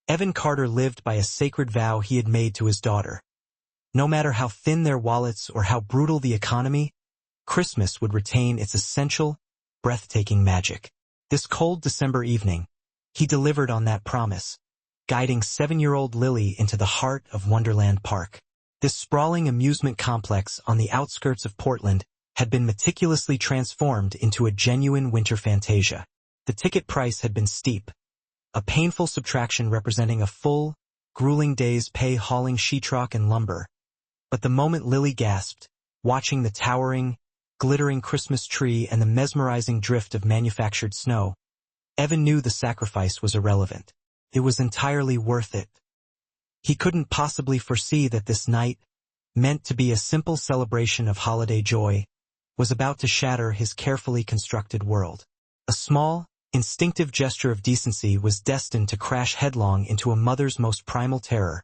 Evan Carter lived by a sacred vow he had made to his daughter. No matter how thin their wallets or how brutal the economy, Christmas would retain its essential, breathtaking magic. This cold December evening, he delivered on that promise, guiding 7-year-old Lily into the heart of Wonderland Park. This sprawling amusement complex on the outskirts of Portland had been meticulously transformed into a genuine winter fantasia. The ticket price had been steep, a painful subtraction representing a full, grueling day's pay hauling sheetrock and lumber. But the moment Lily gasped, watching the towering, glittering Christmas tree and the mesmerizing drift of manufactured snow, Evan knew the sacrifice was irrelevant. It was entirely worth it. He couldn't possibly foresee that this night, meant to be a simple celebration of holiday joy, was about to shatter his carefully constructed world. A small, instinctive gesture of decency was destined to crash headlong into a mother's most primal terror,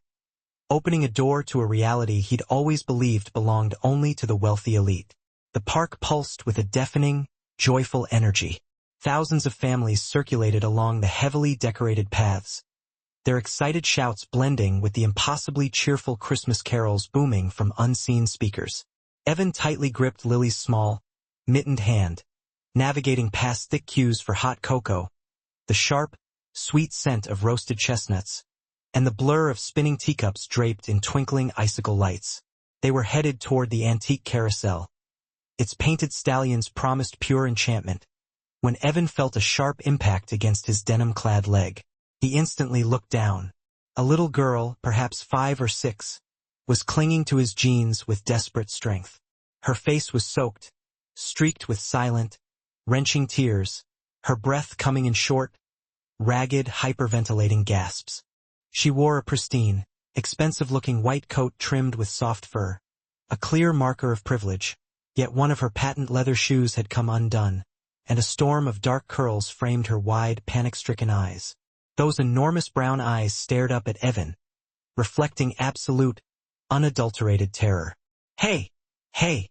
opening a door to a reality he'd always believed belonged only to the wealthy elite. The park pulsed with a deafening, joyful energy. Thousands of families circulated along the heavily decorated paths, their excited shouts blending with the impossibly cheerful Christmas carols booming from unseen speakers. Evan tightly gripped Lily's small, mittened hand, navigating past thick queues for hot cocoa, the sharp, sweet scent of roasted chestnuts, and the blur of spinning teacups draped in twinkling icicle lights. They were headed toward the antique carousel. Its painted stallions promised pure enchantment, when Evan felt a sharp impact against his denim-clad leg. He instantly looked down. A little girl, perhaps 5 or 6, was clinging to his jeans with desperate strength. Her face was soaked, streaked with silent, wrenching tears, her breath coming in short, ragged, hyperventilating gasps. She wore a pristine, expensive-looking white coat trimmed with soft fur, a clear marker of privilege, yet one of her patent leather shoes had come undone, and a storm of dark curls framed her wide, panic-stricken eyes. Those enormous brown eyes stared up at Evan, reflecting absolute, unadulterated terror. "Hey! Hey!"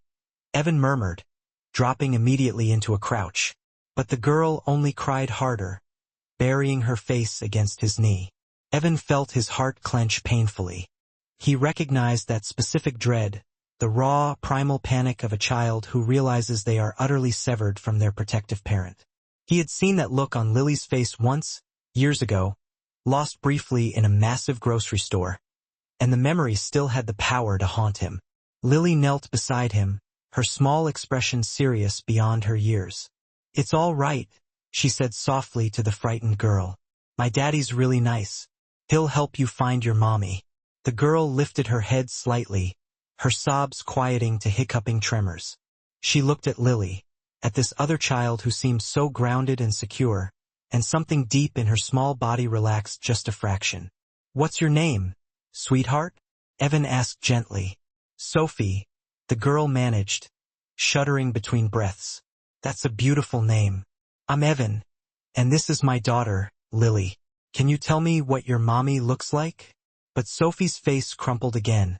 Evan murmured, dropping immediately into a crouch. But the girl only cried harder, burying her face against his knee. Evan felt his heart clench painfully. He recognized that specific dread, the raw, primal panic of a child who realizes they are utterly severed from their protective parent. He had seen that look on Lily's face once, years ago, lost briefly in a massive grocery store, and the memory still had the power to haunt him. Lily knelt beside him, her small expression serious beyond her years. "It's all right," she said softly to the frightened girl. "My daddy's really nice. He'll help you find your mommy." The girl lifted her head slightly, her sobs quieting to hiccuping tremors. She looked at Lily, at this other child who seemed so grounded and secure, and something deep in her small body relaxed just a fraction. "What's your name, sweetheart?" Evan asked gently. "Sophie," the girl managed, shuddering between breaths. "That's a beautiful name. I'm Evan, and this is my daughter, Lily. Can you tell me what your mommy looks like?" But Sophie's face crumpled again,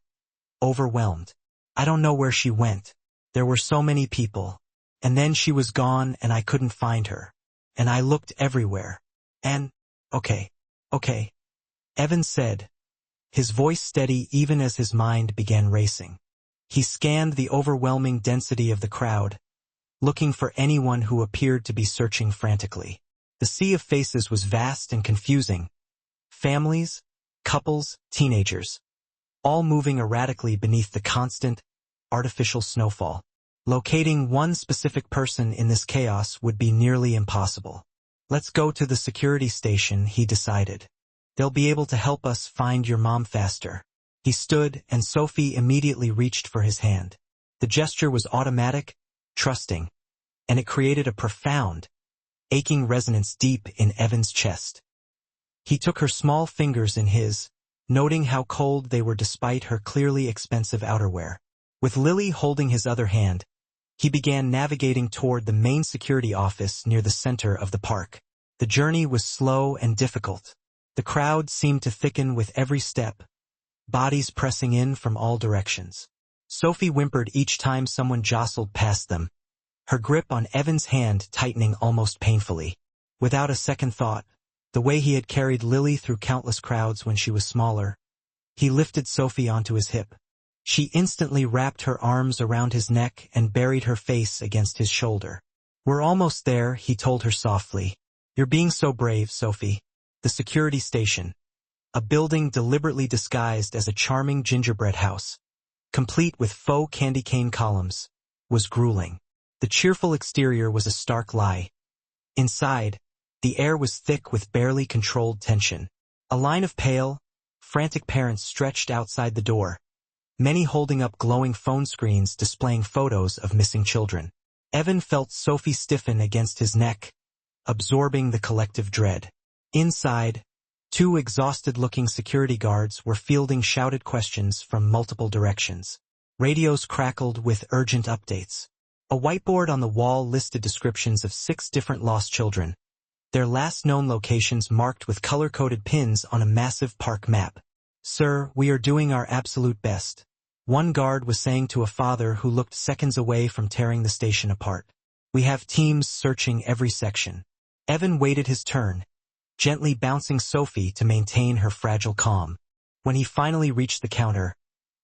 overwhelmed. "I don't know where she went. There were so many people. And then she was gone and I couldn't find her. And I looked everywhere. And, okay. Evan said, his voice steady even as his mind began racing. He scanned the overwhelming density of the crowd, looking for anyone who appeared to be searching frantically. The sea of faces was vast and confusing. Families, couples, teenagers, all moving erratically beneath the constant, artificial snowfall. Locating one specific person in this chaos would be nearly impossible. "Let's go to the security station," he decided. "They'll be able to help us find your mom faster." He stood, and Sophie immediately reached for his hand. The gesture was automatic, trusting, and it created a profound, aching resonance deep in Evan's chest. He took her small fingers in his, noting how cold they were despite her clearly expensive outerwear. With Lily holding his other hand, he began navigating toward the main security office near the center of the park. The journey was slow and difficult. The crowd seemed to thicken with every step, bodies pressing in from all directions. Sophie whimpered each time someone jostled past them, her grip on Evan's hand tightening almost painfully. Without a second thought, the way he had carried Lily through countless crowds when she was smaller. He lifted Sophie onto his hip. She instantly wrapped her arms around his neck and buried her face against his shoulder. "We're almost there," he told her softly. "You're being so brave, Sophie." The security station, a building deliberately disguised as a charming gingerbread house, complete with faux candy cane columns, was grueling. The cheerful exterior was a stark lie. Inside, the air was thick with barely controlled tension. A line of pale, frantic parents stretched outside the door, many holding up glowing phone screens displaying photos of missing children. Evan felt Sophie stiffen against his neck, absorbing the collective dread. Inside, two exhausted-looking security guards were fielding shouted questions from multiple directions. Radios crackled with urgent updates. A whiteboard on the wall listed descriptions of 6 different lost children, their last known locations marked with color-coded pins on a massive park map. "Sir, we are doing our absolute best," one guard was saying to a father who looked seconds away from tearing the station apart. "We have teams searching every section." Evan waited his turn, gently bouncing Sophie to maintain her fragile calm. When he finally reached the counter,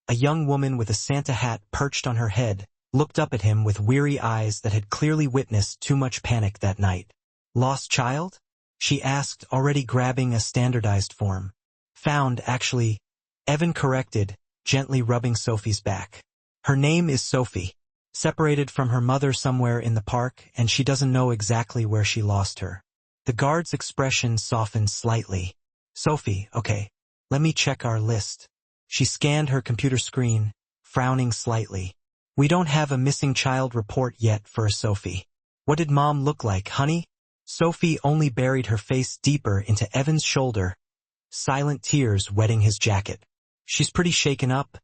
a young woman with a Santa hat perched on her head looked up at him with weary eyes that had clearly witnessed too much panic that night. "Lost child?" she asked, already grabbing a standardized form. "Found, actually," Evan corrected, gently rubbing Sophie's back. "Her name is Sophie. Separated from her mother somewhere in the park, and she doesn't know exactly where she lost her." The guard's expression softened slightly. "Sophie, okay. Let me check our list." She scanned her computer screen, frowning slightly. "We don't have a missing child report yet for Sophie." "What did Mom look like, honey?" Sophie only buried her face deeper into Evan's shoulder, silent tears wetting his jacket. "She's pretty shaken up,"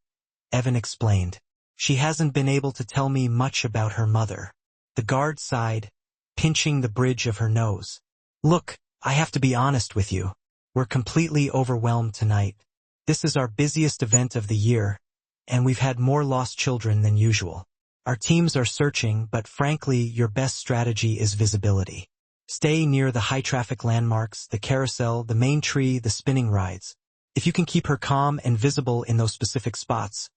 Evan explained. "She hasn't been able to tell me much about her mother." The guard sighed, pinching the bridge of her nose. "Look, I have to be honest with you. We're completely overwhelmed tonight. This is our busiest event of the year, and we've had more lost children than usual. Our teams are searching, but frankly, your best strategy is visibility. Stay near the high-traffic landmarks, the carousel, the main tree, the spinning rides. If you can keep her calm and visible in those specific spots,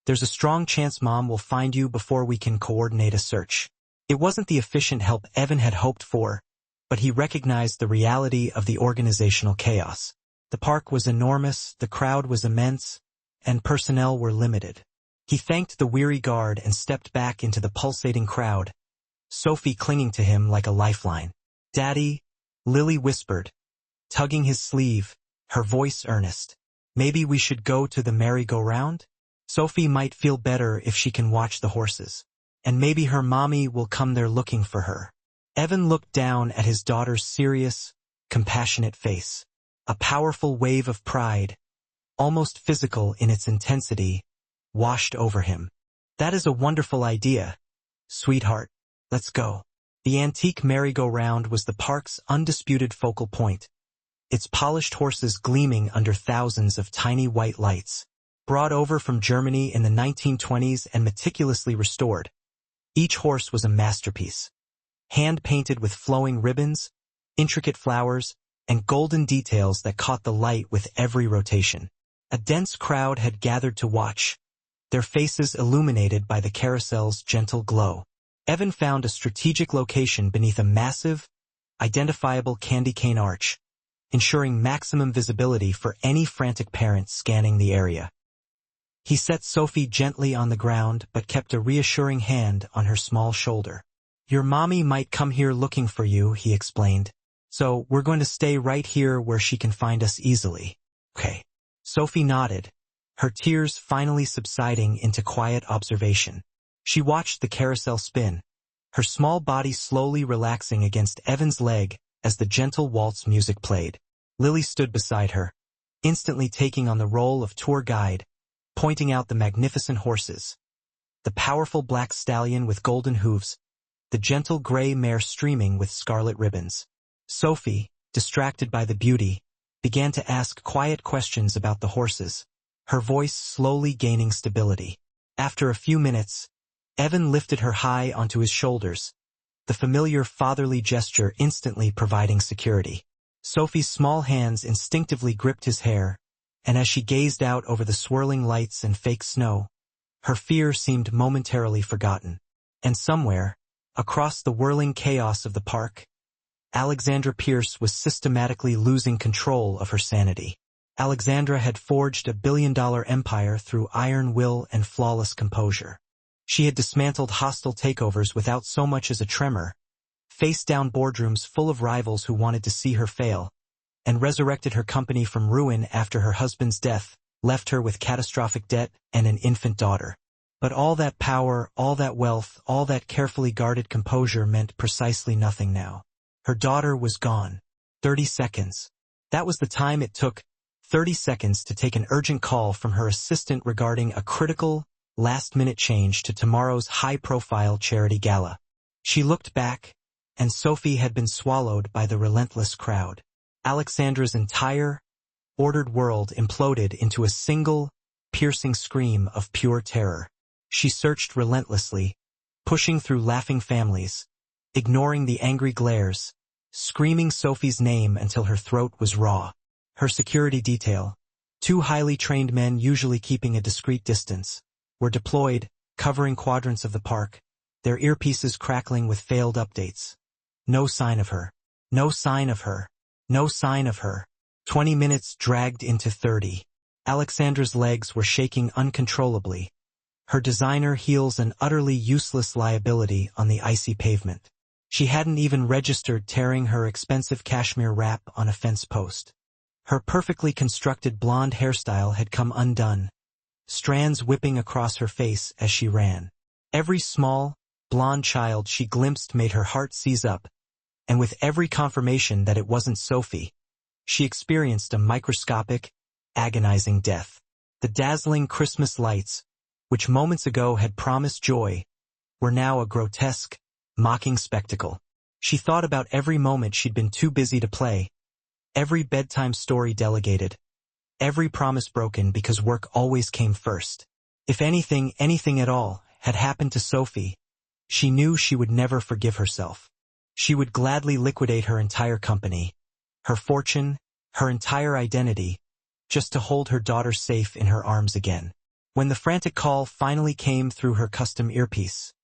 there's a strong chance Mom will find you before we can coordinate a search." It wasn't the efficient help Evan had hoped for, but he recognized the reality of the organizational chaos. The park was enormous, the crowd was immense, and personnel were limited. He thanked the weary guard and stepped back into the pulsating crowd, Sophie clinging to him like a lifeline. "Daddy," Lily whispered, tugging his sleeve, her voice earnest. "Maybe we should go to the merry-go-round? Sophie might feel better if she can watch the horses. And maybe her mommy will come there looking for her." Evan looked down at his daughter's serious, compassionate face. A powerful wave of pride, almost physical in its intensity, washed over him. "That is a wonderful idea, sweetheart. Let's go." The antique merry-go-round was the park's undisputed focal point, its polished horses gleaming under thousands of tiny white lights. Brought over from Germany in the 1920s and meticulously restored, each horse was a masterpiece. Hand-painted with flowing ribbons, intricate flowers, and golden details that caught the light with every rotation. A dense crowd had gathered to watch, their faces illuminated by the carousel's gentle glow. Evan found a strategic location beneath a massive, identifiable candy cane arch, ensuring maximum visibility for any frantic parent scanning the area. He set Sophie gently on the ground but kept a reassuring hand on her small shoulder. "Your mommy might come here looking for you," he explained. "So we're going to stay right here where she can find us easily." "Okay." Sophie nodded, her tears finally subsiding into quiet observation. She watched the carousel spin, her small body slowly relaxing against Evan's leg as the gentle waltz music played. Lily stood beside her, instantly taking on the role of tour guide, pointing out the magnificent horses. The powerful black stallion with golden hooves, the gentle gray mare streaming with scarlet ribbons. Sophie, distracted by the beauty, began to ask quiet questions about the horses, her voice slowly gaining stability. After a few minutes, Evan lifted her high onto his shoulders, the familiar fatherly gesture instantly providing security. Sophie's small hands instinctively gripped his hair, and as she gazed out over the swirling lights and fake snow, her fear seemed momentarily forgotten. And somewhere, across the whirling chaos of the park, Alexandra Pierce was systematically losing control of her sanity. Alexandra had forged a billion-dollar empire through iron will and flawless composure. She had dismantled hostile takeovers without so much as a tremor, faced down boardrooms full of rivals who wanted to see her fail, and resurrected her company from ruin after her husband's death left her with catastrophic debt and an infant daughter. But all that power, all that wealth, all that carefully guarded composure meant precisely nothing now. Her daughter was gone. 30 seconds. That was the time it took, 30 seconds to take an urgent call from her assistant regarding a critical, last-minute change to tomorrow's high-profile charity gala. She looked back, and Sophie had been swallowed by the relentless crowd. Alexandra's entire, ordered world imploded into a single, piercing scream of pure terror. She searched relentlessly, pushing through laughing families, ignoring the angry glares, screaming Sophie's name until her throat was raw. Her security detail, 2 highly trained men usually keeping a discreet distance, were deployed, covering quadrants of the park, their earpieces crackling with failed updates. No sign of her. No sign of her. No sign of her. 20 minutes dragged into 30. Alexandra's legs were shaking uncontrollably, her designer heels an utterly useless liability on the icy pavement. She hadn't even registered tearing her expensive cashmere wrap on a fence post. Her perfectly constructed blonde hairstyle had come undone, strands whipping across her face as she ran. Every small, blonde child she glimpsed made her heart seize up, and with every confirmation that it wasn't Sophie, she experienced a microscopic, agonizing death. The dazzling Christmas lights, which moments ago had promised joy, were now a grotesque, mocking spectacle. She thought about every moment she'd been too busy to play, every bedtime story delegated, every promise broken because work always came first. If anything at all, had happened to Sophie, she knew she would never forgive herself. She would gladly liquidate her entire company, her fortune, her entire identity, just to hold her daughter safe in her arms again. When the frantic call finally came through her custom earpiece.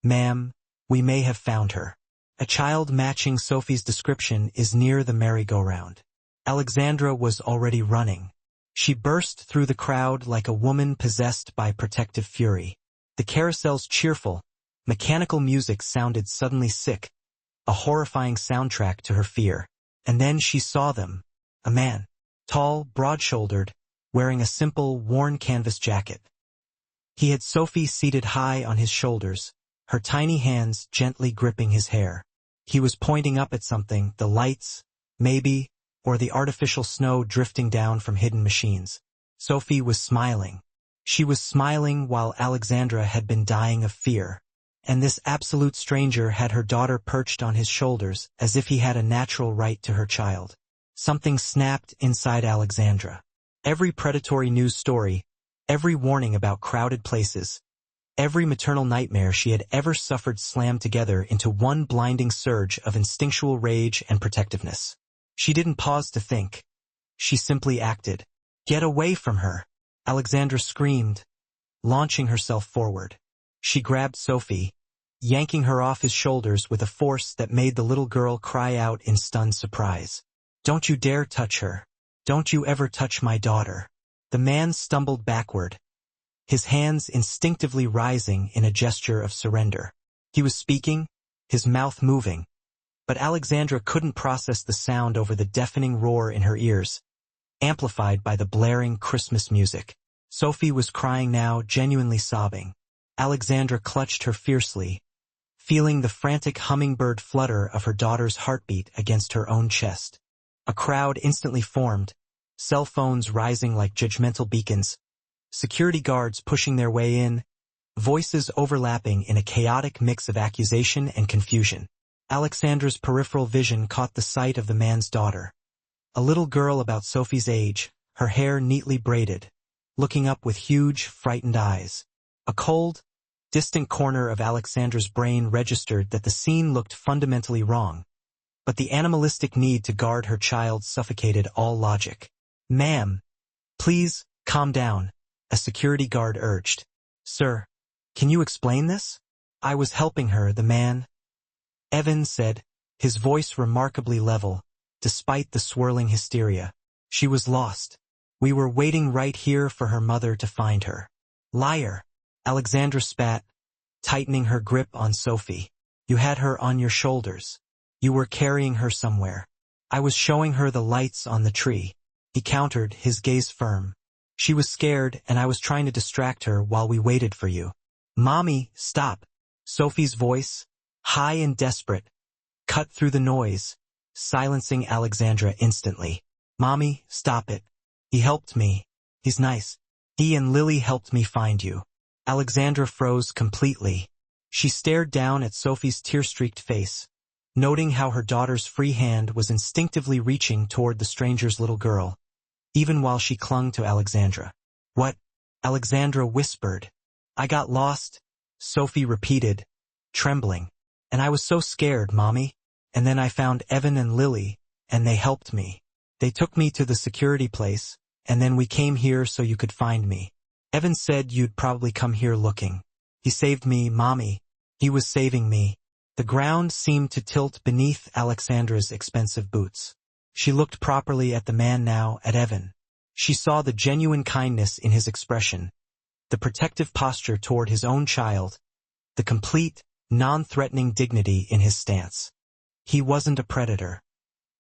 "Ma'am, we may have found her. A child matching Sophie's description is near the merry-go-round." Alexandra was already running. She burst through the crowd like a woman possessed by protective fury. The carousel's cheerful, mechanical music sounded suddenly sick, a horrifying soundtrack to her fear. And then she saw them. A man, tall, broad-shouldered, wearing a simple, worn canvas jacket. He had Sophie seated high on his shoulders, her tiny hands gently gripping his hair. He was pointing up at something, the lights, maybe, or the artificial snow drifting down from hidden machines. Sophie was smiling. She was smiling while Alexandra had been dying of fear. And this absolute stranger had her daughter perched on his shoulders as if he had a natural right to her child. Something snapped inside Alexandra. Every predatory news story, every warning about crowded places, every maternal nightmare she had ever suffered slammed together into one blinding surge of instinctual rage and protectiveness. She didn't pause to think. She simply acted. "Get away from her!" Alexandra screamed, launching herself forward. She grabbed Sophie, yanking her off his shoulders with a force that made the little girl cry out in stunned surprise. "Don't you dare touch her. Don't you ever touch my daughter." The man stumbled backward, his hands instinctively rising in a gesture of surrender. He was speaking, his mouth moving, but Alexandra couldn't process the sound over the deafening roar in her ears, amplified by the blaring Christmas music. Sophie was crying now, genuinely sobbing. Alexandra clutched her fiercely, feeling the frantic hummingbird flutter of her daughter's heartbeat against her own chest. A crowd instantly formed, cell phones rising like judgmental beacons, security guards pushing their way in, voices overlapping in a chaotic mix of accusation and confusion. Alexandra's peripheral vision caught the sight of the man's daughter. A little girl about Sophie's age, her hair neatly braided, looking up with huge, frightened eyes. A cold, distant corner of Alexandra's brain registered that the scene looked fundamentally wrong. but the animalistic need to guard her child suffocated all logic. "Ma'am, please, calm down," a security guard urged. "Sir, can you explain this?" "I was helping her," the man, Evan said, his voice remarkably level, despite the swirling hysteria. "She was lost. We were waiting right here for her mother to find her." "Liar," Alexandra spat, tightening her grip on Sophie. "You had her on your shoulders. You were carrying her somewhere." "I was showing her the lights on the tree," he countered, his gaze firm. "She was scared, and I was trying to distract her while we waited for you." "Mommy, stop." Sophie's voice, high and desperate, cut through the noise, silencing Alexandra instantly. "Mommy, stop it. He helped me. He's nice. He and Lily helped me find you." Alexandra froze completely. She stared down at Sophie's tear-streaked face, noting how her daughter's free hand was instinctively reaching toward the stranger's little girl, even while she clung to Alexandra. "What?" Alexandra whispered. "I got lost," Sophie repeated, trembling. "And I was so scared, Mommy. And then I found Evan and Lily, and they helped me. They took me to the security place, and then we came here so you could find me. Evan said you'd probably come here looking. He saved me, Mommy. He was saving me." The ground seemed to tilt beneath Alexandra's expensive boots. She looked properly at the man now, at Evan. She saw the genuine kindness in his expression, the protective posture toward his own child, the complete, non-threatening dignity in his stance. He wasn't a predator.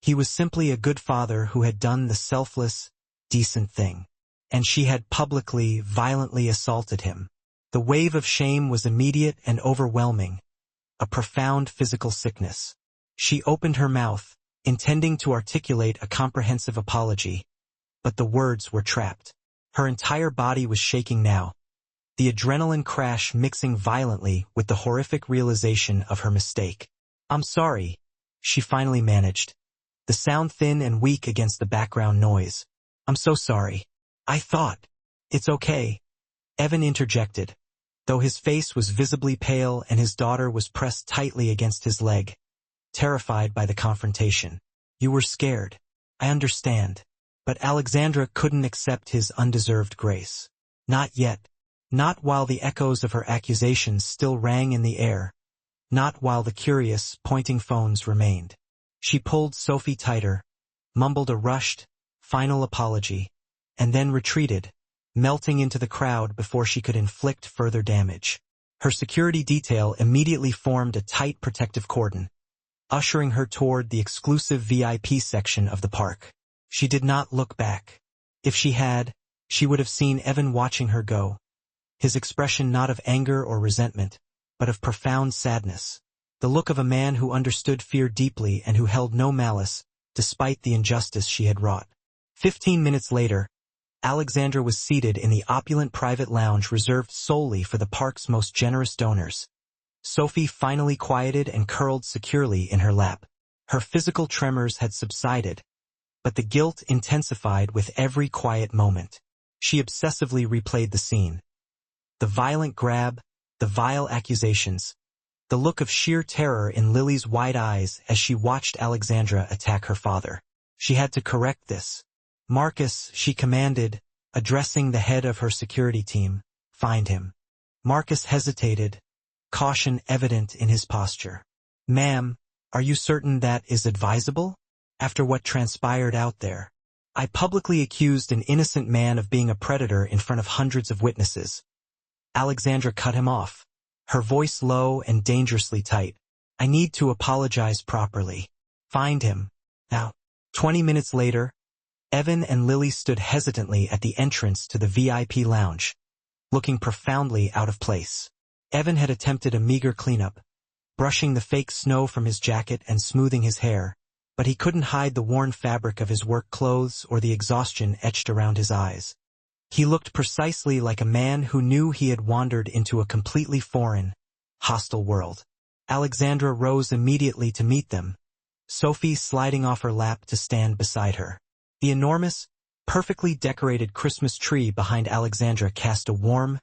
He was simply a good father who had done the selfless, decent thing. And she had publicly, violently assaulted him. The wave of shame was immediate and overwhelming, a profound physical sickness. She opened her mouth, intending to articulate a comprehensive apology, but the words were trapped. Her entire body was shaking now, the adrenaline crash mixing violently with the horrific realization of her mistake. "I'm sorry," she finally managed, the sound thin and weak against the background noise. "I'm so sorry. I thought." "It's okay," Evan interjected, though his face was visibly pale and his daughter was pressed tightly against his leg, terrified by the confrontation. "You were scared. I understand." But Alexandra couldn't accept his undeserved grace. Not yet. Not while the echoes of her accusations still rang in the air. Not while the curious, pointing phones remained. She pulled Sophie tighter, mumbled a rushed, final apology, and then retreated, melting into the crowd before she could inflict further damage. Her security detail immediately formed a tight protective cordon, ushering her toward the exclusive VIP section of the park. She did not look back. If she had, she would have seen Evan watching her go, his expression not of anger or resentment, but of profound sadness, the look of a man who understood fear deeply and who held no malice, despite the injustice she had wrought. 15 minutes later, Alexandra was seated in the opulent private lounge reserved solely for the park's most generous donors. Sophie finally quieted and curled securely in her lap. Her physical tremors had subsided, but the guilt intensified with every quiet moment. She obsessively replayed the scene. The violent grab, the vile accusations, the look of sheer terror in Lily's wide eyes as she watched Alexandra attack her father. She had to correct this. "Marcus," she commanded, addressing the head of her security team, "find him." Marcus hesitated, caution evident in his posture. "Ma'am, are you certain that is advisable? After what transpired out there? I publicly accused an innocent man of being a predator in front of hundreds of witnesses." Alexandra cut him off, her voice low and dangerously tight. "I need to apologize properly. Find him. Now." 20 minutes later, Evan and Lily stood hesitantly at the entrance to the VIP lounge, looking profoundly out of place. Evan had attempted a meager cleanup, brushing the fake snow from his jacket and smoothing his hair, but he couldn't hide the worn fabric of his work clothes or the exhaustion etched around his eyes. He looked precisely like a man who knew he had wandered into a completely foreign, hostile world. Alexandra rose immediately to meet them, Sophie sliding off her lap to stand beside her. The enormous, perfectly decorated Christmas tree behind Alexandra cast a warm,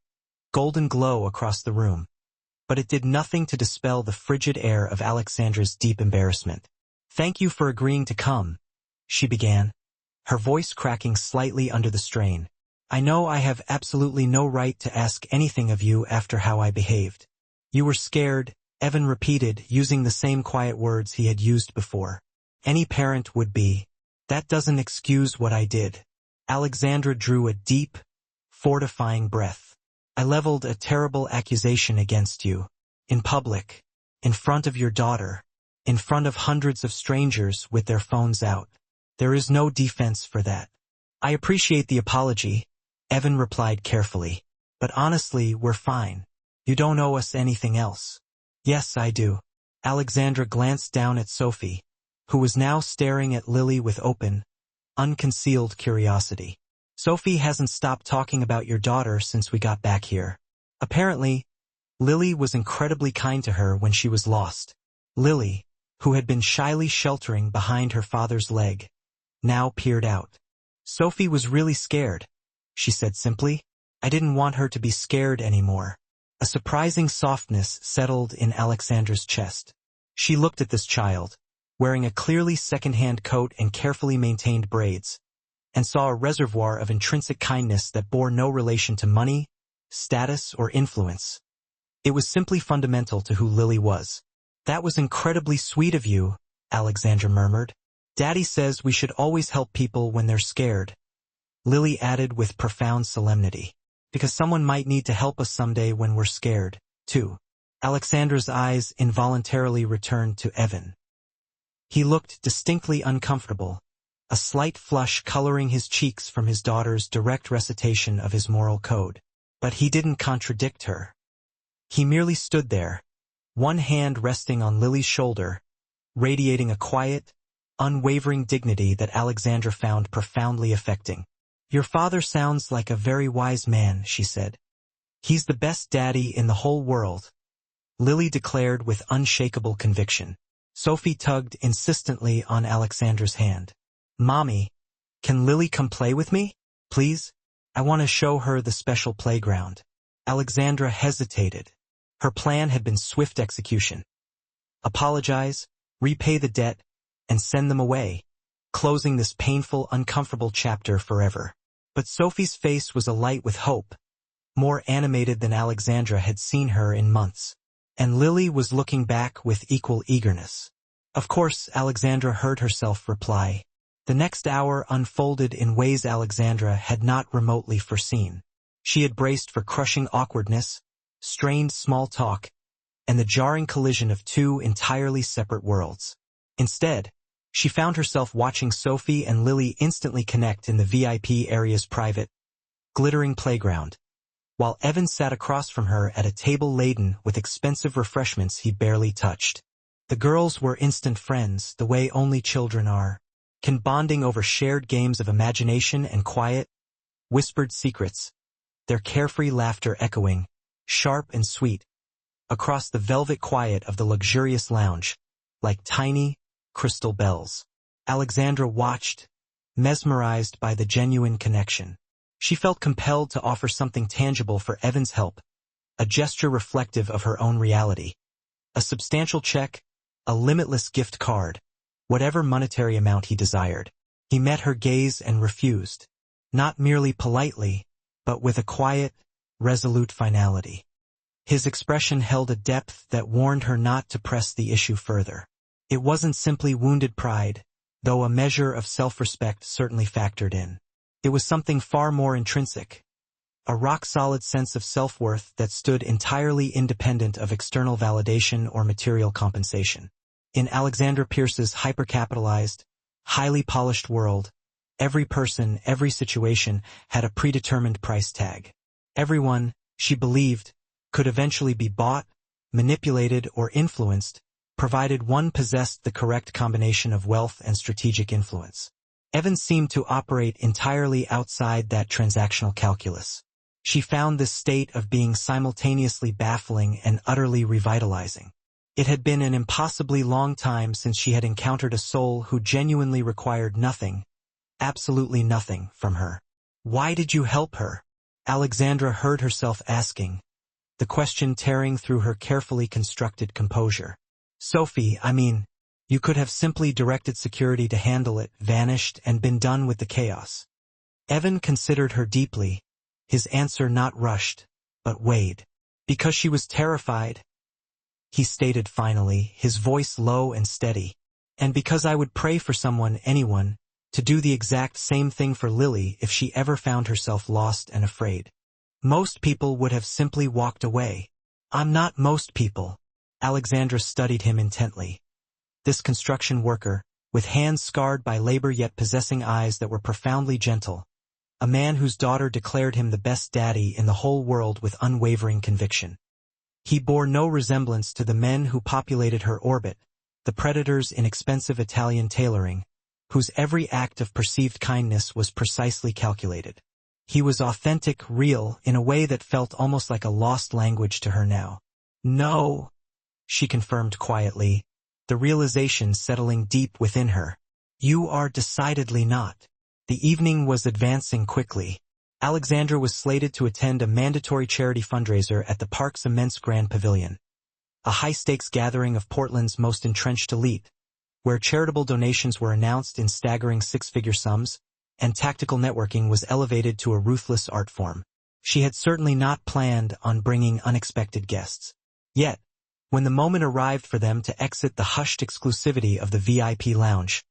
golden glow across the room, but it did nothing to dispel the frigid air of Alexandra's deep embarrassment. "Thank you for agreeing to come," she began, her voice cracking slightly under the strain. "I know I have absolutely no right to ask anything of you after how I behaved." "You were scared," Evan repeated, using the same quiet words he had used before. "Any parent would be. That doesn't excuse what I did." Alexandra drew a deep, fortifying breath. "I leveled a terrible accusation against you. In public. In front of your daughter. In front of hundreds of strangers with their phones out. There is no defense for that." "I appreciate the apology," Evan replied carefully. "But honestly, we're fine. You don't owe us anything else." "Yes, I do." Alexandra glanced down at Sophie, who was now staring at Lily with open, unconcealed curiosity. "Sophie hasn't stopped talking about your daughter since we got back here. Apparently, Lily was incredibly kind to her when she was lost." Lily, who had been shyly sheltering behind her father's leg, now peered out. "Sophie was really scared," she said simply. "I didn't want her to be scared anymore." A surprising softness settled in Alexandra's chest. She looked at this child, wearing a clearly second-hand coat and carefully maintained braids, and saw a reservoir of intrinsic kindness that bore no relation to money, status, or influence. It was simply fundamental to who Lily was. "That was incredibly sweet of you," Alexandra murmured. "Daddy says we should always help people when they're scared," Lily added with profound solemnity. "Because someone might need to help us someday when we're scared, too." Alexandra's eyes involuntarily returned to Evan. He looked distinctly uncomfortable, a slight flush coloring his cheeks from his daughter's direct recitation of his moral code. But he didn't contradict her. He merely stood there, one hand resting on Lily's shoulder, radiating a quiet, unwavering dignity that Alexandra found profoundly affecting. "Your father sounds like a very wise man," she said. "He's the best daddy in the whole world," Lily declared with unshakable conviction. Sophie tugged insistently on Alexandra's hand. "Mommy, can Lily come play with me, please? I want to show her the special playground." Alexandra hesitated. Her plan had been swift execution. Apologize, repay the debt, and send them away, closing this painful, uncomfortable chapter forever. But Sophie's face was alight with hope, more animated than Alexandra had seen her in months. And Lily was looking back with equal eagerness. "Of course," Alexandra heard herself reply. The next hour unfolded in ways Alexandra had not remotely foreseen. She had braced for crushing awkwardness, strained small talk, and the jarring collision of two entirely separate worlds. Instead, she found herself watching Sophie and Lily instantly connect in the VIP area's private, glittering playground, while Evan sat across from her at a table laden with expensive refreshments he barely touched. The girls were instant friends, the way only children are, bonding over shared games of imagination and quiet, whispered secrets, their carefree laughter echoing, sharp and sweet, across the velvet quiet of the luxurious lounge, like tiny, crystal bells. Alexandra watched, mesmerized by the genuine connection. She felt compelled to offer something tangible for Evan's help, a gesture reflective of her own reality. A substantial check, a limitless gift card, whatever monetary amount he desired. He met her gaze and refused, not merely politely, but with a quiet, resolute finality. His expression held a depth that warned her not to press the issue further. It wasn't simply wounded pride, though a measure of self-respect certainly factored in. It was something far more intrinsic, a rock-solid sense of self-worth that stood entirely independent of external validation or material compensation. In Alexandra Pierce's hyper-capitalized, highly polished world, every person, every situation had a predetermined price tag. Everyone, she believed, could eventually be bought, manipulated, or influenced, provided one possessed the correct combination of wealth and strategic influence. Evan seemed to operate entirely outside that transactional calculus. She found this state of being simultaneously baffling and utterly revitalizing. It had been an impossibly long time since she had encountered a soul who genuinely required nothing, absolutely nothing, from her. "Why did you help her?" Alexandra heard herself asking, the question tearing through her carefully constructed composure. "Sophie, I mean, You could have simply directed security to handle it, vanished, and been done with the chaos. Evan considered her deeply, his answer not rushed, but weighed. Because she was terrified, he stated finally, his voice low and steady. And because I would pray for someone, anyone, to do the exact same thing for Lily if she ever found herself lost and afraid. Most people would have simply walked away. I'm not most people. Alexandra studied him intently. This construction worker, with hands scarred by labor yet possessing eyes that were profoundly gentle. A man whose daughter declared him the best daddy in the whole world with unwavering conviction. He bore no resemblance to the men who populated her orbit, the predators in expensive Italian tailoring, whose every act of perceived kindness was precisely calculated. He was authentic, real, in a way that felt almost like a lost language to her now. No, she confirmed quietly, the realization settling deep within her. You are decidedly not. The evening was advancing quickly. Alexandra was slated to attend a mandatory charity fundraiser at the park's immense Grand Pavilion, a high-stakes gathering of Portland's most entrenched elite, where charitable donations were announced in staggering six-figure sums, and tactical networking was elevated to a ruthless art form. She had certainly not planned on bringing unexpected guests. Yet, when the moment arrived for them to exit the hushed exclusivity of the VIP lounge,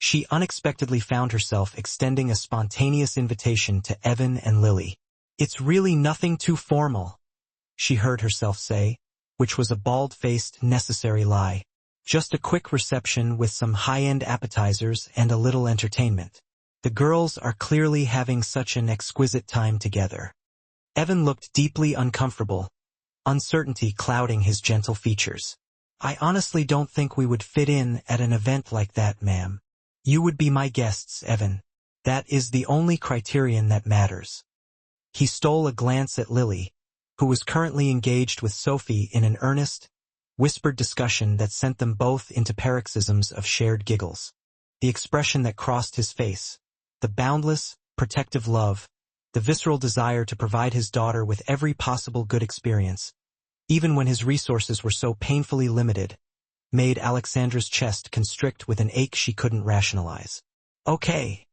she unexpectedly found herself extending a spontaneous invitation to Evan and Lily. It's really nothing too formal, she heard herself say, which was a bald-faced, necessary lie. Just a quick reception with some high-end appetizers and a little entertainment. The girls are clearly having such an exquisite time together. Evan looked deeply uncomfortable, uncertainty clouding his gentle features. I honestly don't think we would fit in at an event like that, ma'am. You would be my guests, Evan. That is the only criterion that matters. He stole a glance at Lily, who was currently engaged with Sophie in an earnest, whispered discussion that sent them both into paroxysms of shared giggles. The expression that crossed his face, the boundless, protective love, the visceral desire to provide his daughter with every possible good experience, even when his resources were so painfully limited, made Alexandra's chest constrict with an ache she couldn't rationalize. Okay.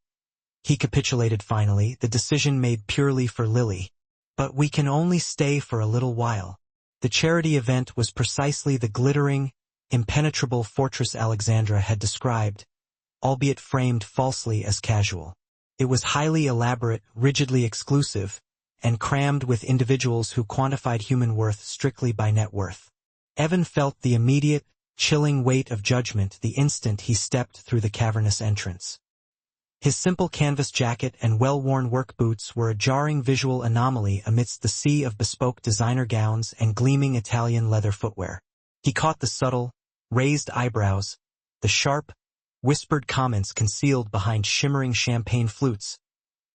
He capitulated finally, the decision made purely for Lily. But we can only stay for a little while. The charity event was precisely the glittering, impenetrable fortress Alexandra had described, albeit framed falsely as casual. It was highly elaborate, rigidly exclusive, and crammed with individuals who quantified human worth strictly by net worth. Evan felt the immediate, chilling weight of judgment the instant he stepped through the cavernous entrance. His simple canvas jacket and well-worn work boots were a jarring visual anomaly amidst the sea of bespoke designer gowns and gleaming Italian leather footwear. He caught the subtle, raised eyebrows, the sharp, whispered comments concealed behind shimmering champagne flutes,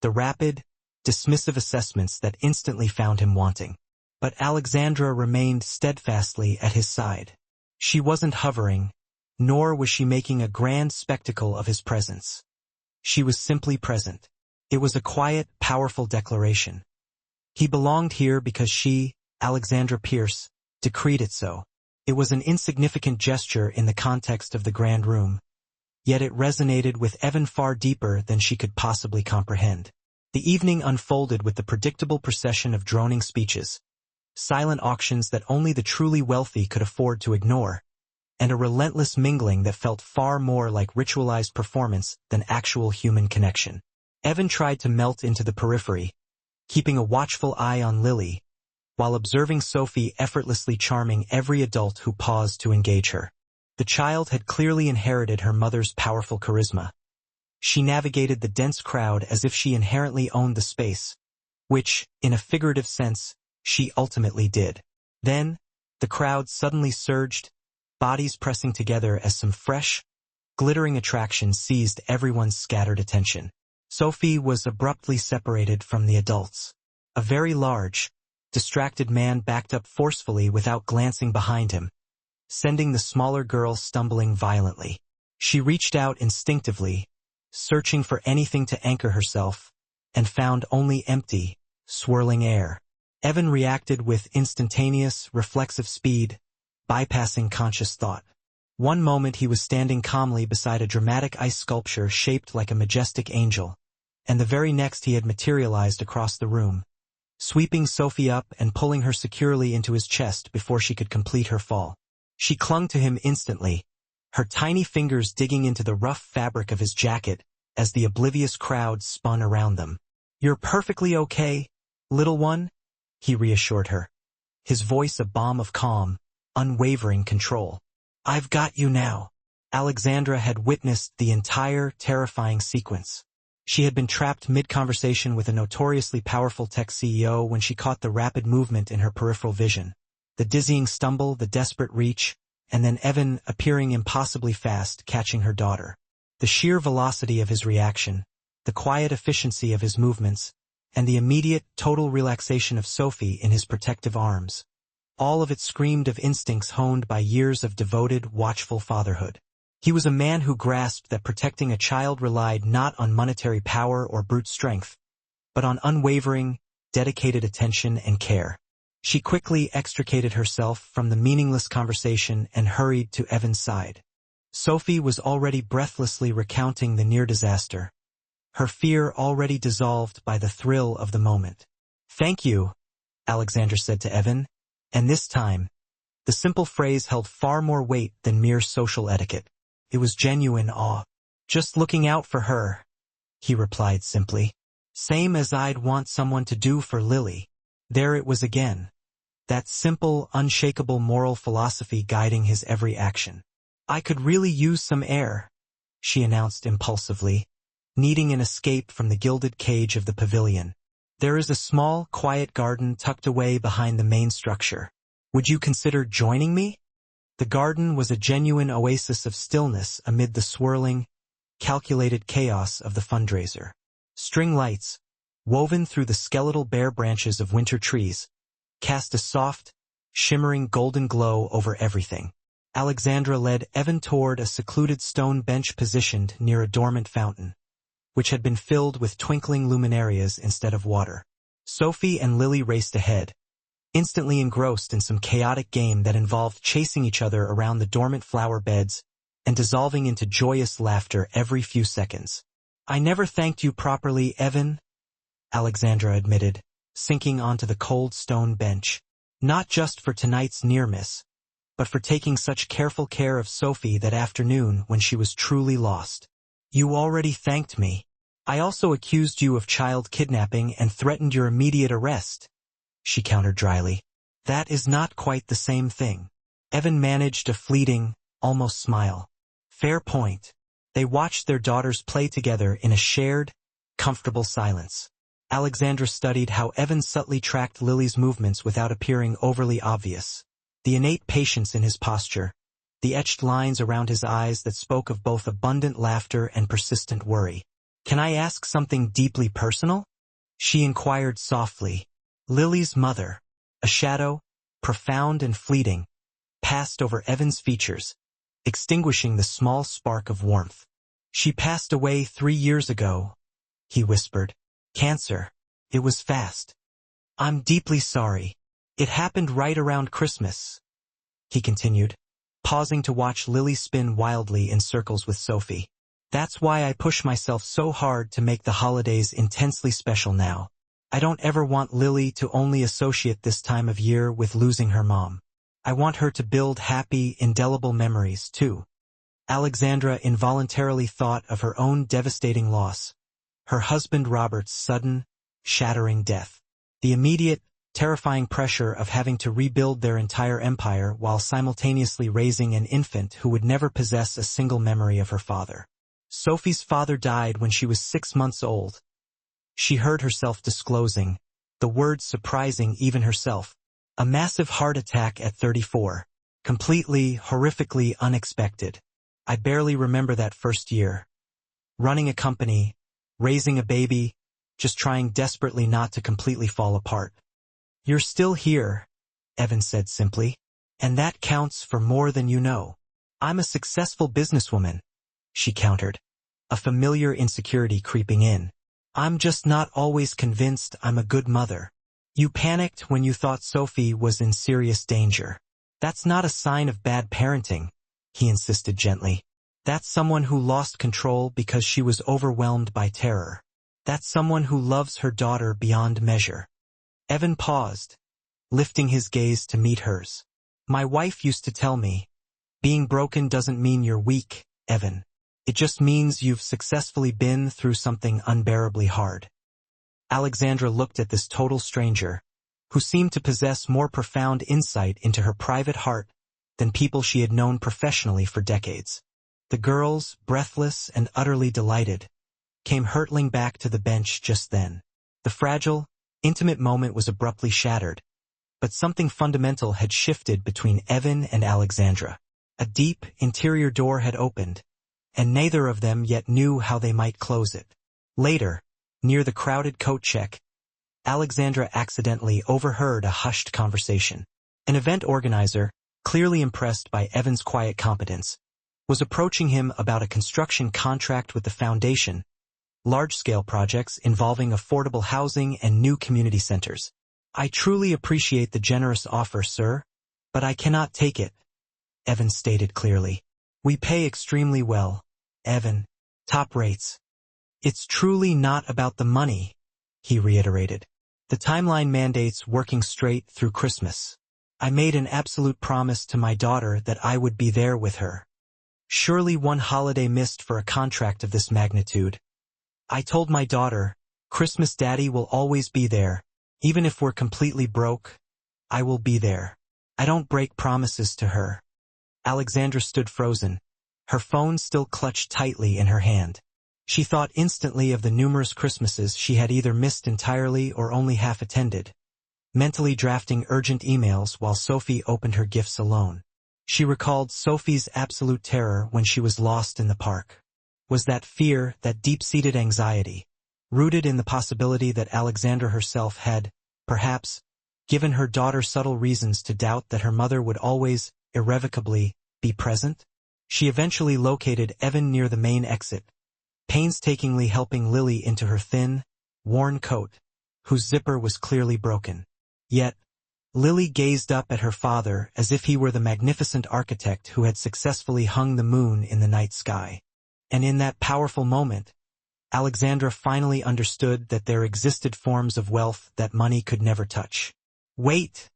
the rapid, dismissive assessments that instantly found him wanting. But Alexandra remained steadfastly at his side. She wasn't hovering, nor was she making a grand spectacle of his presence. She was simply present. It was a quiet, powerful declaration. He belonged here because she, Alexandra Pierce, decreed it so. It was an insignificant gesture in the context of the grand room, yet it resonated with Evan far deeper than she could possibly comprehend. The evening unfolded with the predictable procession of droning speeches, silent auctions that only the truly wealthy could afford to ignore, and a relentless mingling that felt far more like ritualized performance than actual human connection. Evan tried to melt into the periphery, keeping a watchful eye on Lily, while observing Sophie effortlessly charming every adult who paused to engage her. The child had clearly inherited her mother's powerful charisma. She navigated the dense crowd as if she inherently owned the space, which, in a figurative sense, she ultimately did. Then, the crowd suddenly surged, bodies pressing together as some fresh, glittering attraction seized everyone's scattered attention. Sophie was abruptly separated from the adults. A very large, distracted man backed up forcefully without glancing behind him, sending the smaller girl stumbling violently. She reached out instinctively, searching for anything to anchor herself, and found only empty, swirling air. Evan reacted with instantaneous, reflexive speed, bypassing conscious thought. One moment he was standing calmly beside a dramatic ice sculpture shaped like a majestic angel, and the very next he had materialized across the room, sweeping Sophie up and pulling her securely into his chest before she could complete her fall. She clung to him instantly, her tiny fingers digging into the rough fabric of his jacket as the oblivious crowd spun around them. "You're perfectly okay, little one," he reassured her, his voice a balm of calm, unwavering control. "I've got you now." Alexandra had witnessed the entire terrifying sequence. She had been trapped mid-conversation with a notoriously powerful tech CEO when she caught the rapid movement in her peripheral vision. The dizzying stumble, the desperate reach, and then Evan appearing impossibly fast, catching her daughter. The sheer velocity of his reaction, the quiet efficiency of his movements, and the immediate, total relaxation of Sophie in his protective arms. All of it screamed of instincts honed by years of devoted, watchful fatherhood. He was a man who grasped that protecting a child relied not on monetary power or brute strength, but on unwavering, dedicated attention and care. She quickly extricated herself from the meaningless conversation and hurried to Evan's side. Sophie was already breathlessly recounting the near disaster, her fear already dissolved by the thrill of the moment. "Thank you," Alexandra said to Evan, and this time, the simple phrase held far more weight than mere social etiquette. It was genuine awe. "Just looking out for her," he replied simply. "Same as I'd want someone to do for Lily." There it was again, that simple, unshakable moral philosophy guiding his every action. "I could really use some air," she announced impulsively, needing an escape from the gilded cage of the pavilion. "There is a small, quiet garden tucked away behind the main structure. Would you consider joining me?" The garden was a genuine oasis of stillness amid the swirling, calculated chaos of the fundraiser. String lights, woven through the skeletal bare branches of winter trees, cast a soft, shimmering golden glow over everything. Alexandra led Evan toward a secluded stone bench positioned near a dormant fountain, which had been filled with twinkling luminarias instead of water. Sophie and Lily raced ahead, instantly engrossed in some chaotic game that involved chasing each other around the dormant flower beds and dissolving into joyous laughter every few seconds. "I never thanked you properly, Evan," Alexandra admitted, sinking onto the cold stone bench. "Not just for tonight's near miss, but for taking such careful care of Sophie that afternoon when she was truly lost." "You already thanked me. I also accused you of child kidnapping and threatened your immediate arrest," she countered dryly. "That is not quite the same thing." Evan managed a fleeting, almost smile. "Fair point." They watched their daughters play together in a shared, comfortable silence. Alexandra studied how Evan subtly tracked Lily's movements without appearing overly obvious. The innate patience in his posture, the etched lines around his eyes that spoke of both abundant laughter and persistent worry. "Can I ask something deeply personal?" she inquired softly. Lily's mother, a shadow, profound and fleeting, passed over Evan's features, extinguishing the small spark of warmth. "She passed away 3 years ago," he whispered. "Cancer. It was fast. I'm deeply sorry. It happened right around Christmas," he continued, pausing to watch Lily spin wildly in circles with Sophie. "That's why I push myself so hard to make the holidays intensely special now. I don't ever want Lily to only associate this time of year with losing her mom. I want her to build happy, indelible memories, too." Alexandra involuntarily thought of her own devastating loss, her husband Robert's sudden, shattering death. The immediate, terrifying pressure of having to rebuild their entire empire while simultaneously raising an infant who would never possess a single memory of her father. Sophie's father died when she was 6 months old. She heard herself disclosing, the words surprising even herself. A massive heart attack at 34. Completely, horrifically unexpected. I barely remember that first year. Running a company, raising a baby, just trying desperately not to completely fall apart. "You're still here," Evan said simply, "and that counts for more than you know." "I'm a successful businesswoman," she countered, a familiar insecurity creeping in. "I'm just not always convinced I'm a good mother." "You panicked when you thought Sophie was in serious danger. That's not a sign of bad parenting," he insisted gently. That's someone who lost control because she was overwhelmed by terror. That's someone who loves her daughter beyond measure. Evan paused, lifting his gaze to meet hers. My wife used to tell me, being broken doesn't mean you're weak, Evan. It just means you've successfully been through something unbearably hard. Alexandra looked at this total stranger, who seemed to possess more profound insight into her private heart than people she had known professionally for decades. The girls, breathless and utterly delighted, came hurtling back to the bench just then. The fragile, intimate moment was abruptly shattered, but something fundamental had shifted between Evan and Alexandra. A deep, interior door had opened, and neither of them yet knew how they might close it. Later, near the crowded coat check, Alexandra accidentally overheard a hushed conversation. An event organizer, clearly impressed by Evan's quiet competence, was approaching him about a construction contract with the foundation, large-scale projects involving affordable housing and new community centers. I truly appreciate the generous offer, sir, but I cannot take it, Evan stated clearly. We pay extremely well, Evan. Top rates. It's truly not about the money, he reiterated. The timeline mandates working straight through Christmas. I made an absolute promise to my daughter that I would be there with her. Surely one holiday missed for a contract of this magnitude. I told my daughter, Christmas Daddy will always be there. Even if we're completely broke, I will be there. I don't break promises to her. Alexandra stood frozen, her phone still clutched tightly in her hand. She thought instantly of the numerous Christmases she had either missed entirely or only half attended, mentally drafting urgent emails while Sophie opened her gifts alone. She recalled Sophie's absolute terror when she was lost in the park. Was that fear, that deep-seated anxiety, rooted in the possibility that Alexandra herself had, perhaps, given her daughter subtle reasons to doubt that her mother would always, irrevocably, be present? She eventually located Evan near the main exit, painstakingly helping Lily into her thin, worn coat, whose zipper was clearly broken. Yet, Lily gazed up at her father as if he were the magnificent architect who had successfully hung the moon in the night sky. And in that powerful moment, Alexandra finally understood that there existed forms of wealth that money could never touch. Wait,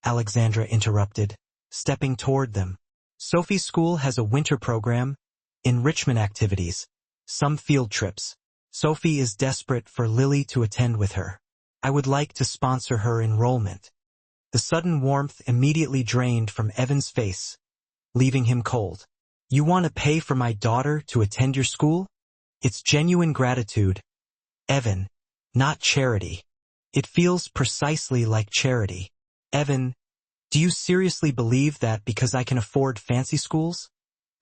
Alexandra interrupted, stepping toward them. Sophie's school has a winter program, enrichment activities, some field trips. Sophie is desperate for Lily to attend with her. I would like to sponsor her enrollment. The sudden warmth immediately drained from Evan's face, leaving him cold. You want to pay for my daughter to attend your school? It's genuine gratitude, Evan, not charity. It feels precisely like charity. Evan, do you seriously believe that because I can afford fancy schools,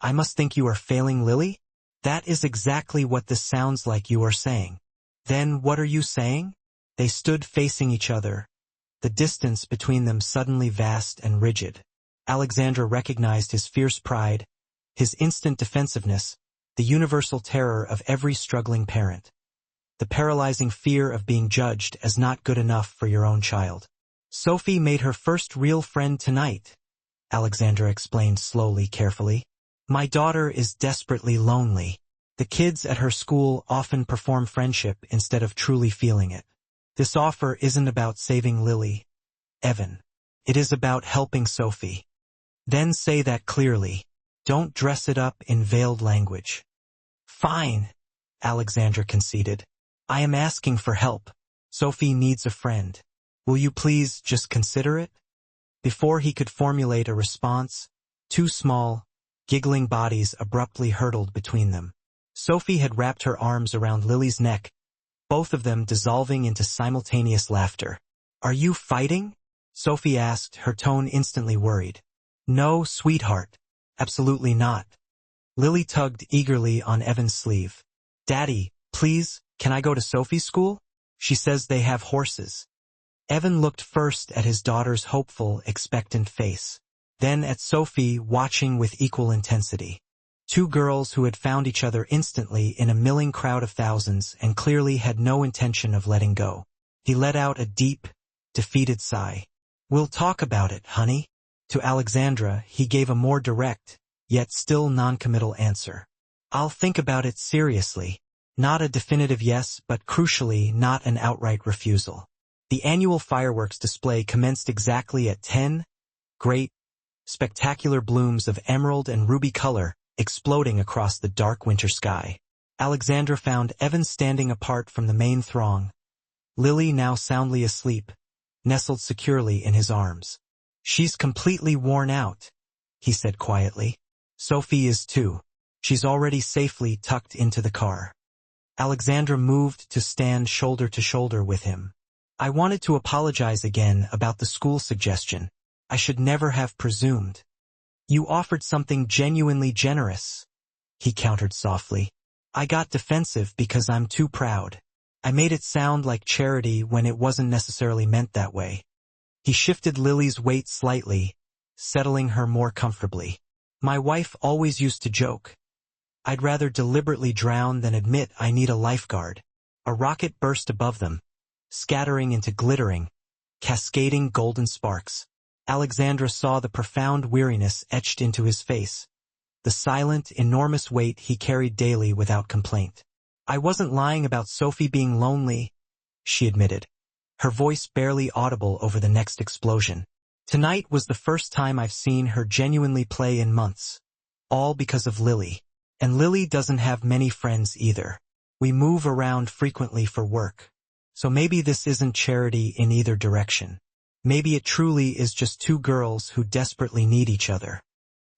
I must think you are failing Lily? That is exactly what this sounds like you are saying. Then what are you saying? They stood facing each other, the distance between them suddenly vast and rigid. Alexandra recognized his fierce pride, his instant defensiveness, the universal terror of every struggling parent. The paralyzing fear of being judged as not good enough for your own child. Sophie made her first real friend tonight, Alexandra explained slowly, carefully. My daughter is desperately lonely. The kids at her school often perform friendship instead of truly feeling it. This offer isn't about saving Lily, Evan. It is about helping Sophie. Then say that clearly. Don't dress it up in veiled language. Fine, Alexandra conceded. I am asking for help. Sophie needs a friend. Will you please just consider it? Before he could formulate a response, two small, giggling bodies abruptly hurtled between them. Sophie had wrapped her arms around Lily's neck, both of them dissolving into simultaneous laughter. Are you fighting? Sophie asked, her tone instantly worried. No, sweetheart. Absolutely not. Lily tugged eagerly on Evan's sleeve. Daddy, please, can I go to Sophie's school? She says they have horses. Evan looked first at his daughter's hopeful, expectant face, then at Sophie, watching with equal intensity. Two girls who had found each other instantly in a milling crowd of thousands and clearly had no intention of letting go. He let out a deep, defeated sigh. We'll talk about it, honey. To Alexandra, he gave a more direct, yet still non-committal answer. I'll think about it seriously. Not a definitive yes, but crucially not an outright refusal. The annual fireworks display commenced exactly at 10, great, spectacular blooms of emerald and ruby color exploding across the dark winter sky. Alexandra found Evan standing apart from the main throng, Lily now soundly asleep, nestled securely in his arms. She's completely worn out, he said quietly. Sophie is too. She's already safely tucked into the car. Alexandra moved to stand shoulder to shoulder with him. I wanted to apologize again about the school suggestion. I should never have presumed. You offered something genuinely generous, he countered softly. I got defensive because I'm too proud. I made it sound like charity when it wasn't necessarily meant that way. He shifted Lily's weight slightly, settling her more comfortably. My wife always used to joke. I'd rather deliberately drown than admit I need a lifeguard. A rocket burst above them, scattering into glittering, cascading golden sparks. Alexandra saw the profound weariness etched into his face, the silent, enormous weight he carried daily without complaint. I wasn't lying about Sophie being lonely, she admitted, her voice barely audible over the next explosion. Tonight was the first time I've seen her genuinely play in months. All because of Lily. And Lily doesn't have many friends either. We move around frequently for work. So maybe this isn't charity in either direction. Maybe it truly is just two girls who desperately need each other.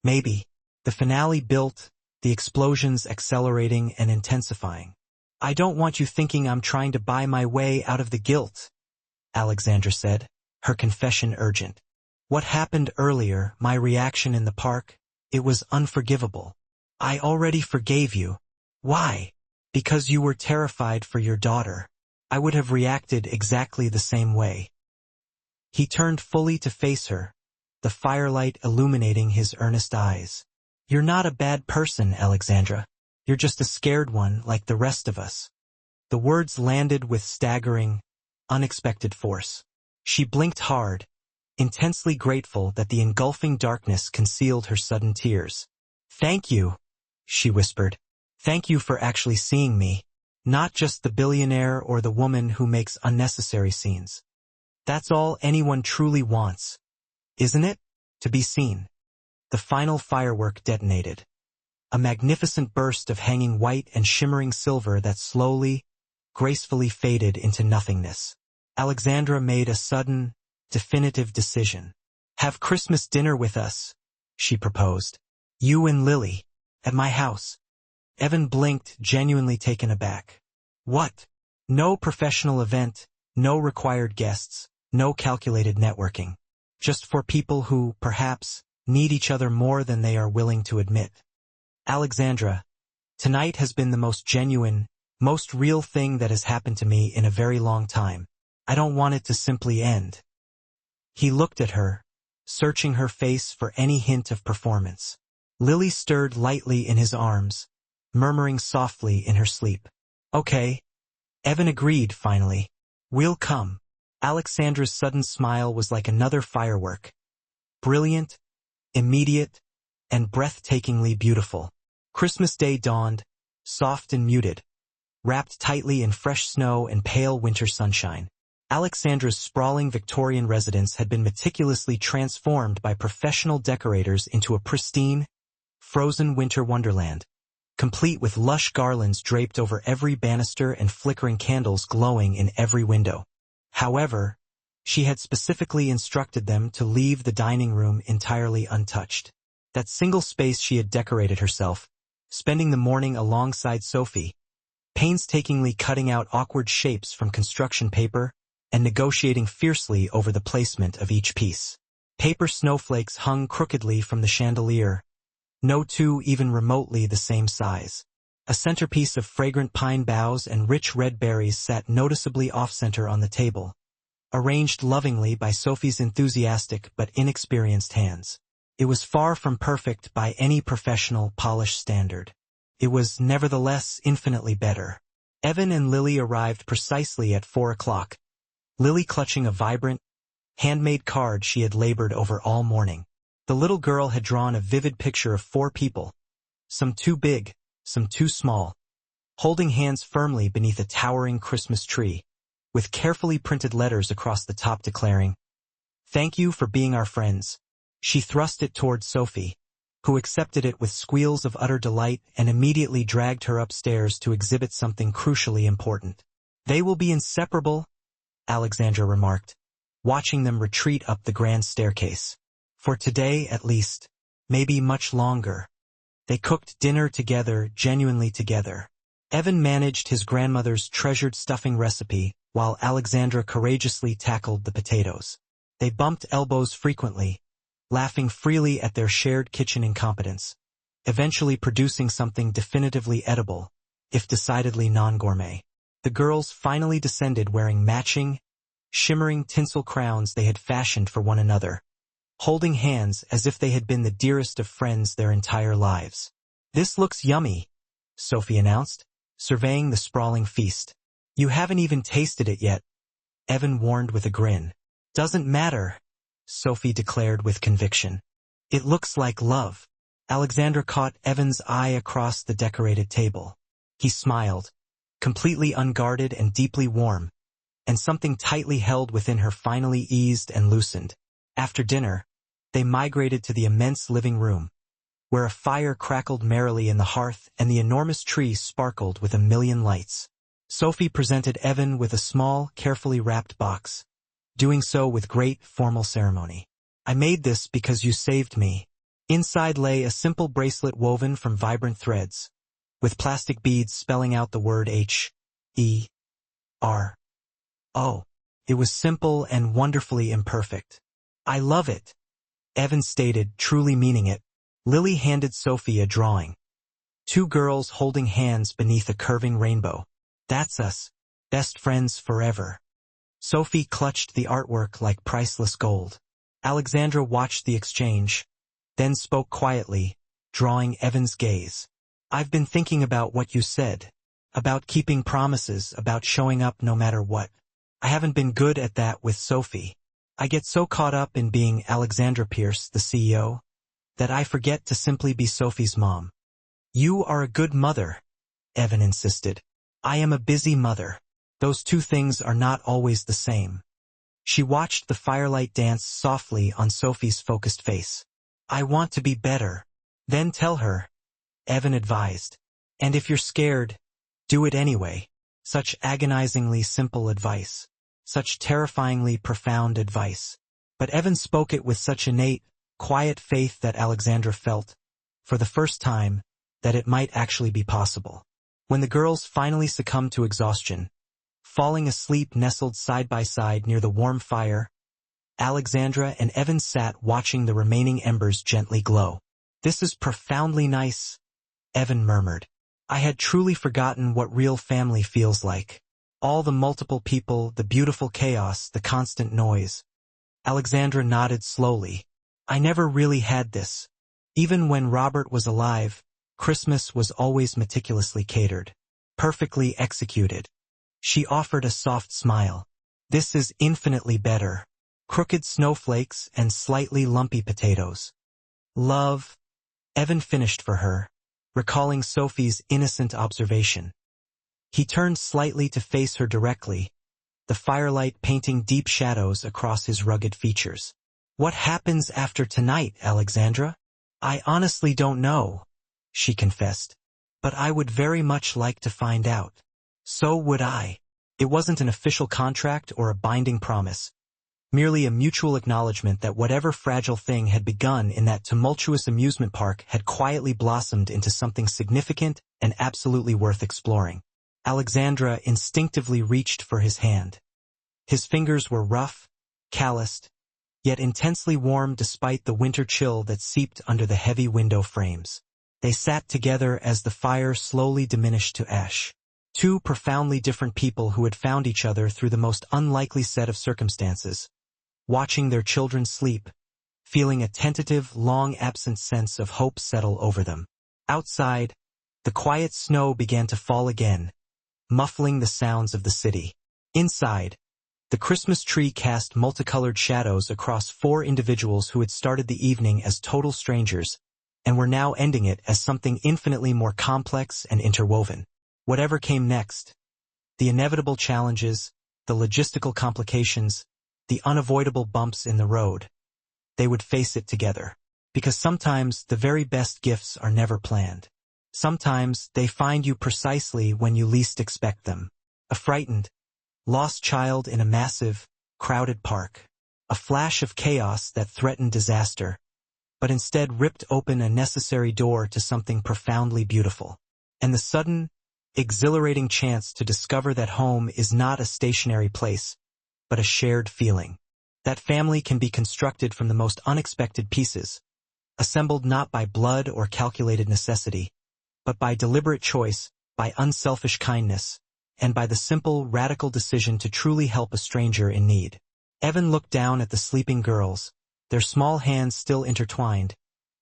Maybe. The finale built, the explosions accelerating and intensifying. I don't want you thinking I'm trying to buy my way out of the guilt, Alexandra said, her confession urgent. What happened earlier, my reaction in the park, it was unforgivable. I already forgave you. Why? Because you were terrified for your daughter. I would have reacted exactly the same way. He turned fully to face her, the firelight illuminating his earnest eyes. You're not a bad person, Alexandra. You're just a scared one like the rest of us. The words landed with staggering, unexpected force. She blinked hard, intensely grateful that the engulfing darkness concealed her sudden tears. Thank you, she whispered. Thank you for actually seeing me, not just the billionaire or the woman who makes unnecessary scenes. That's all anyone truly wants, isn't it? To be seen. The final firework detonated. A magnificent burst of hanging white and shimmering silver that slowly, gracefully faded into nothingness. Alexandra made a sudden, definitive decision. Have Christmas dinner with us, she proposed. You and Lily, at my house. Evan blinked, genuinely taken aback. What? No professional event, no required guests, no calculated networking. Just for people who, perhaps, need each other more than they are willing to admit. Alexandra, tonight has been the most genuine, most real thing that has happened to me in a very long time. I don't want it to simply end. He looked at her, searching her face for any hint of performance. Lily stirred lightly in his arms, murmuring softly in her sleep. Okay. Evan agreed, finally. We'll come. Alexandra's sudden smile was like another firework. Brilliant, immediate, and breathtakingly beautiful. Christmas Day dawned, soft and muted, wrapped tightly in fresh snow and pale winter sunshine. Alexandra's sprawling Victorian residence had been meticulously transformed by professional decorators into a pristine, frozen winter wonderland, complete with lush garlands draped over every banister and flickering candles glowing in every window. However, she had specifically instructed them to leave the dining room entirely untouched. That single space she had decorated herself, spending the morning alongside Sophie, painstakingly cutting out awkward shapes from construction paper and negotiating fiercely over the placement of each piece. Paper snowflakes hung crookedly from the chandelier, no two even remotely the same size. A centerpiece of fragrant pine boughs and rich red berries sat noticeably off-center on the table, arranged lovingly by Sophie's enthusiastic but inexperienced hands. It was far from perfect by any professional, polished standard. It was, nevertheless, infinitely better. Evan and Lily arrived precisely at 4 o'clock, Lily clutching a vibrant, handmade card she had labored over all morning. The little girl had drawn a vivid picture of 4 people, some too big, some too small, holding hands firmly beneath a towering Christmas tree, with carefully printed letters across the top declaring, "Thank you for being our friends." She thrust it toward Sophie, who accepted it with squeals of utter delight and immediately dragged her upstairs to exhibit something crucially important. "They will be inseparable," Alexandra remarked, watching them retreat up the grand staircase. "For today, at least, maybe much longer." They cooked dinner together, genuinely together. Evan managed his grandmother's treasured stuffing recipe, while Alexandra courageously tackled the potatoes. They bumped elbows frequently, laughing freely at their shared kitchen incompetence, eventually producing something definitively edible, if decidedly non-gourmet. The girls finally descended wearing matching, shimmering tinsel crowns they had fashioned for one another, holding hands as if they had been the dearest of friends their entire lives. "This looks yummy," Sophie announced, surveying the sprawling feast. "You haven't even tasted it yet," Evan warned with a grin. "Doesn't matter," Sophie declared with conviction. "It looks like love." Alexandra caught Evan's eye across the decorated table. He smiled, completely unguarded and deeply warm, and something tightly held within her finally eased and loosened. After dinner, they migrated to the immense living room, where a fire crackled merrily in the hearth and the enormous tree sparkled with a million lights. Sophie presented Evan with a small, carefully wrapped box, doing so with great formal ceremony. "I made this because you saved me." Inside lay a simple bracelet woven from vibrant threads, with plastic beads spelling out the word H-E-R-O. It was simple and wonderfully imperfect. "I love it," Evan stated, truly meaning it. Lily handed Sophie a drawing. 2 girls holding hands beneath a curving rainbow. "That's us, best friends forever." Sophie clutched the artwork like priceless gold. Alexandra watched the exchange, then spoke quietly, drawing Evan's gaze. "I've been thinking about what you said, about keeping promises, about showing up no matter what. I haven't been good at that with Sophie. I get so caught up in being Alexandra Pierce, the CEO, that I forget to simply be Sophie's mom." "You are a good mother," Evan insisted. "I am a busy mother. Those 2 things are not always the same." She watched the firelight dance softly on Sophie's focused face. "I want to be better." "Then tell her," Evan advised. "And if you're scared, do it anyway." Such agonizingly simple advice. Such terrifyingly profound advice. But Evan spoke it with such innate, quiet faith that Alexandra felt, for the first time, that it might actually be possible. When the girls finally succumbed to exhaustion, falling asleep nestled side by side near the warm fire, Alexandra and Evan sat watching the remaining embers gently glow. "This is profoundly nice," Evan murmured. "I had truly forgotten what real family feels like. All the multiple people, the beautiful chaos, the constant noise." Alexandra nodded slowly. "I never really had this. Even when Robert was alive, Christmas was always meticulously catered, perfectly executed." She offered a soft smile. "This is infinitely better. Crooked snowflakes and slightly lumpy potatoes." "Love," Evan finished for her, recalling Sophie's innocent observation. He turned slightly to face her directly, the firelight painting deep shadows across his rugged features. "What happens after tonight, Alexandra?" "I honestly don't know," she confessed. "But I would very much like to find out." "So would I." It wasn't an official contract or a binding promise, merely a mutual acknowledgement that whatever fragile thing had begun in that tumultuous amusement park had quietly blossomed into something significant and absolutely worth exploring. Alexandra instinctively reached for his hand. His fingers were rough, calloused, yet intensely warm despite the winter chill that seeped under the heavy window frames. They sat together as the fire slowly diminished to ash. 2 profoundly different people who had found each other through the most unlikely set of circumstances, watching their children sleep, feeling a tentative, long-absent sense of hope settle over them. Outside, the quiet snow began to fall again, muffling the sounds of the city. Inside, The Christmas tree cast multicolored shadows across four individuals who had started the evening as total strangers and were now ending it as something infinitely more complex and interwoven. Whatever came next, the inevitable challenges, the logistical complications, the unavoidable bumps in the road, they would face it together. Because sometimes the very best gifts are never planned. Sometimes they find you precisely when you least expect them. A frightened, lost child in a massive, crowded park. A flash of chaos that threatened disaster, but instead ripped open a necessary door to something profoundly beautiful. And the sudden, exhilarating chance to discover that home is not a stationary place, but a shared feeling. That family can be constructed from the most unexpected pieces, assembled not by blood or calculated necessity, but by deliberate choice, by unselfish kindness, and by the simple, radical decision to truly help a stranger in need. Evan looked down at the sleeping girls, their small hands still intertwined,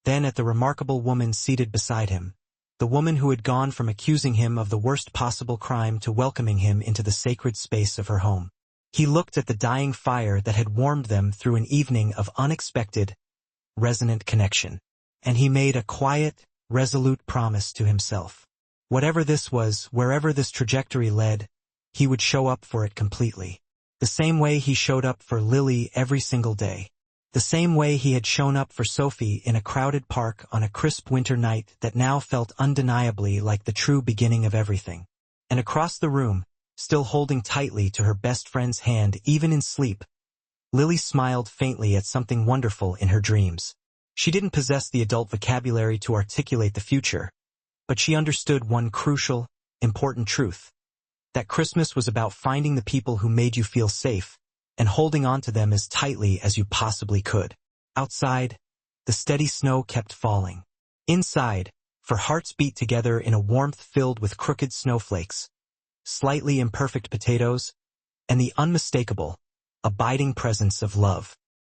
then at the remarkable woman seated beside him, the woman who had gone from accusing him of the worst possible crime to welcoming him into the sacred space of her home. He looked at the dying fire that had warmed them through an evening of unexpected, resonant connection, and he made a quiet, resolute promise to himself. Whatever this was, wherever this trajectory led, he would show up for it completely. The same way he showed up for Lily every single day. The same way he had shown up for Sophie in a crowded park on a crisp winter night that now felt undeniably like the true beginning of everything. And across the room, still holding tightly to her best friend's hand even in sleep, Lily smiled faintly at something wonderful in her dreams. She didn't possess the adult vocabulary to articulate the future, but she understood one crucial, important truth. That Christmas was about finding the people who made you feel safe, and holding on to them as tightly as you possibly could. Outside, the steady snow kept falling. Inside, for hearts beat together in a warmth filled with crooked snowflakes, slightly imperfect potatoes, and the unmistakable, abiding presence of love.